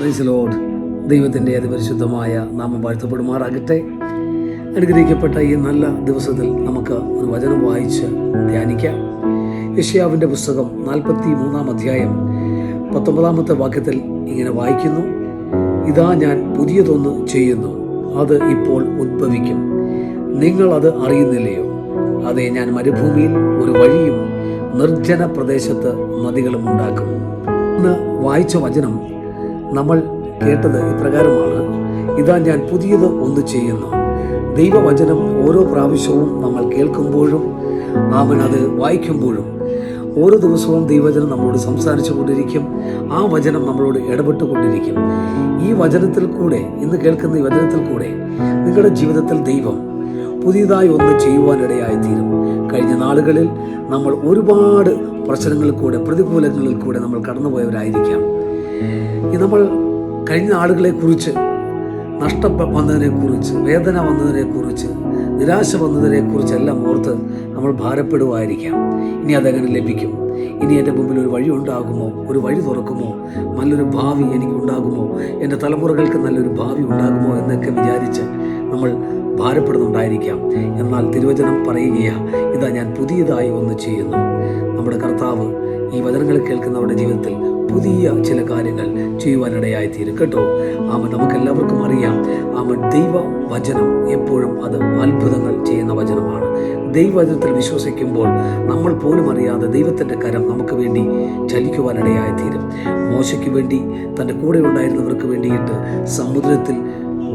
Praise Lord. ദൈവത്തിൻ്റെ അതിപരിശുദ്ധമായ നാമം വാഴ്ത്തപ്പെടുമാറാകട്ടെ. അനുഗ്രഹിക്കപ്പെട്ട ഈ നല്ല ദിവസത്തിൽ നമുക്ക് ഒരു വചനം വായിച്ച് ധ്യാനിക്കാം. യെശയ്യാവിൻ്റെ പുസ്തകം 43-ാം അധ്യായം 19-ാമത്തെ വാക്യത്തിൽ ഇങ്ങനെ വായിക്കുന്നു: ഇതാ ഞാൻ പുതിയതൊന്ന് ചെയ്യുന്നു, അത് ഇപ്പോൾ ഉദ്ഭവിക്കും, നിങ്ങൾ അത് അറിയുന്നില്ലയോ? അതെ, ഞാൻ മരുഭൂമിയിൽ ഒരു വഴിയും നിർജ്ജന പ്രദേശത്ത് നദികളും ഉണ്ടാക്കും. ഇന്ന് വായിച്ച വചനം നമ്മൾ കേട്ടത് ഇപ്രകാരമാണ്: ഇതാ ഞാൻ പുതിയത് ഒന്ന് ചെയ്യുന്നു. ദൈവവചനം ഓരോ പ്രാവശ്യവും നമ്മൾ കേൾക്കുമ്പോഴും അത് വായിക്കുമ്പോഴും ഓരോ ദിവസവും ദൈവവചനം നമ്മളോട് സംസാരിച്ചു കൊണ്ടിരിക്കും. ആ വചനം നമ്മളോട് ഇടപെട്ടുകൊണ്ടിരിക്കും. ഈ വചനത്തിൽ കൂടെ, ഇന്ന് കേൾക്കുന്ന ഈ വചനത്തിൽ കൂടെ നിങ്ങളുടെ ജീവിതത്തിൽ ദൈവം പുതിയതായി ഒന്ന് ചെയ്യുവാനിടയായി തീരും. കഴിഞ്ഞ നാളുകളിൽ നമ്മൾ ഒരുപാട് പ്രശ്നങ്ങളിൽ കൂടെ, പ്രതികൂലങ്ങളിൽ കൂടെ നമ്മൾ കടന്നുപോയവരായിരിക്കാം. നമ്മൾ കഴിഞ്ഞ നാളുകളെക്കുറിച്ച്, നഷ്ടം വന്നതിനെക്കുറിച്ച്, വേദന വന്നതിനെക്കുറിച്ച്, നിരാശ വന്നതിനെക്കുറിച്ചെല്ലാം ഓർത്ത് നമ്മൾ ഭാരപ്പെടുമായിരിക്കാം. ഇനി അതെങ്ങനെ ലഭിക്കും? ഇനി എൻ്റെ മുമ്പിൽ ഒരു വഴി ഉണ്ടാകുമോ? ഒരു വഴി തുറക്കുമോ? നല്ലൊരു ഭാവി എനിക്കുണ്ടാകുമോ? എൻ്റെ തലമുറകൾക്ക് നല്ലൊരു ഭാവി ഉണ്ടാകുമോ എന്നൊക്കെ വിചാരിച്ച് നമ്മൾ ഭാരപ്പെടുന്നുണ്ടായിരിക്കാം. എന്നാൽ തിരുവചനം പറയുകയാണ്: ഇതാ ഞാൻ പുതിയതായി ഒന്ന് ചെയ്യുന്നു. നമ്മുടെ കർത്താവ് ഈ വചനങ്ങൾ കേൾക്കുന്നവരുടെ ജീവിതത്തിൽ പുതിയ ചില കാര്യങ്ങൾ ചെയ്യുവാനിടയായി തീരും കേട്ടോ. നമുക്കെല്ലാവർക്കും അറിയാം, ദൈവവചനം എപ്പോഴും അത് അത്ഭുതങ്ങൾ ചെയ്യുന്ന വചനമാണ്. ദൈവവചനത്തിൽ വിശ്വസിക്കുമ്പോൾ നമ്മൾ പോലും അറിയാതെ ദൈവത്തിൻ്റെ കരം നമുക്ക് വേണ്ടി ചലിക്കുവാനിടയായി തീരും. മോശയ്ക്ക് വേണ്ടി, തൻ്റെ കൂടെ ഉണ്ടായിരുന്നവർക്ക് വേണ്ടിയിട്ട് സമുദ്രത്തിൽ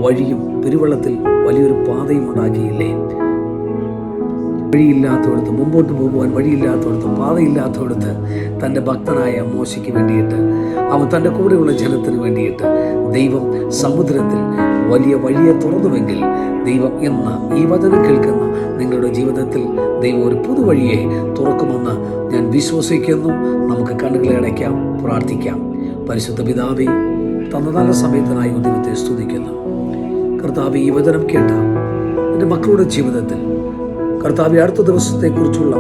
വഴിയും പെരുവെള്ളത്തിൽ വലിയൊരു പാതയും ഉണ്ടാക്കിയില്ലേ? വഴിയില്ലാത്തടത്ത്, മുമ്പോട്ട് പോകുവാൻ വഴിയില്ലാത്തടത്ത്, പാതയില്ലാത്തടത്ത് തൻ്റെ ഭക്തനായ മോശയ്ക്ക് വേണ്ടിയിട്ട്, അവൻ തൻ്റെ കൂടെയുള്ള ജനത്തിന് വേണ്ടിയിട്ട് ദൈവം സമുദ്രത്തിൽ വലിയ വഴിയെ തുറന്നുവെങ്കിൽ, ദൈവം എന്ന ഈ വചനം കേൾക്കുന്ന നിങ്ങളുടെ ജീവിതത്തിൽ ദൈവം ഒരു പുതുവഴിയെ തുറക്കുമെന്ന് ഞാൻ വിശ്വസിക്കുന്നു. നമുക്ക് കണ്ണുകളെ അടയ്ക്കാം, പ്രാർത്ഥിക്കാം. പരിശുദ്ധ പിതാവേ, തന്ന നല്ല സമയത്തിനായി ദൈവത്തെ സ്തുതിക്കുന്നു. കർത്താവേ, ഈ വചനം കേട്ട എൻ്റെ മക്കളുടെ ജീവിതത്തിൽ കർത്താവേ, അടുത്ത ദിവസത്തെക്കുറിച്ചുള്ള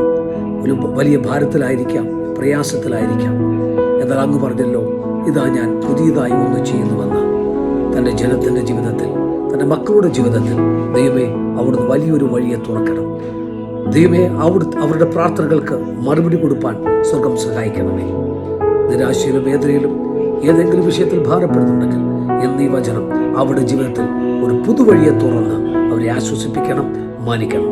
ഒരു വലിയ ഭാരത്തിലായിരിക്കാം, പ്രയാസത്തിലായിരിക്കാം. എന്നാൽ അങ്ങ് പറഞ്ഞല്ലോ, ഇതാ ഞാൻ പുതിയതായി ഒന്ന് ചെയ്യുന്നുവെന്ന്. തൻ്റെ ജനത്തിൻ്റെ ജീവിതത്തിൽ, തൻ്റെ മക്കളുടെ ജീവിതത്തിൽ ദൈവമേ, അവിടുന്ന് വലിയൊരു വഴിയെ തുറക്കണം. ദൈവമേ, അവരുടെ പ്രാർത്ഥനകൾക്ക് മറുപടി കൊടുപ്പാൻ സ്വർഗം സഹായിക്കണമേ. നിരാശയിലും വേദനയിലും ഏതെങ്കിലും വിഷയത്തിൽ ഭാരപ്പെടുന്നുണ്ടെങ്കിൽ എന്നീ വചനം അവരുടെ ജീവിതത്തിൽ ഒരു പുതുവഴിയെ തുറന്ന് അവരെ ആശ്വസിപ്പിക്കണം, മാനിക്കണം.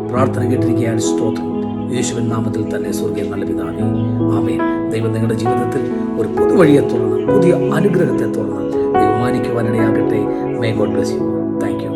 പ്രാർത്ഥന കേട്ടിരിക്കുകയാണ്. സ്തോത്രം. യേശുവിൻ നാമത്തിൽ തന്നെ സ്വർഗീയ നല്ല പിതാവേ, ആമേൻ. ദൈവം നിങ്ങളുടെ ജീവിതത്തിൽ ഒരു പുതുവഴിയെ തുറന്ന്, പുതിയ അനുഗ്രഹത്തെ തുറന്ന് ദൈവം മാനിക്കുവാനിടയാകട്ടെ. May God bless you. Thank U.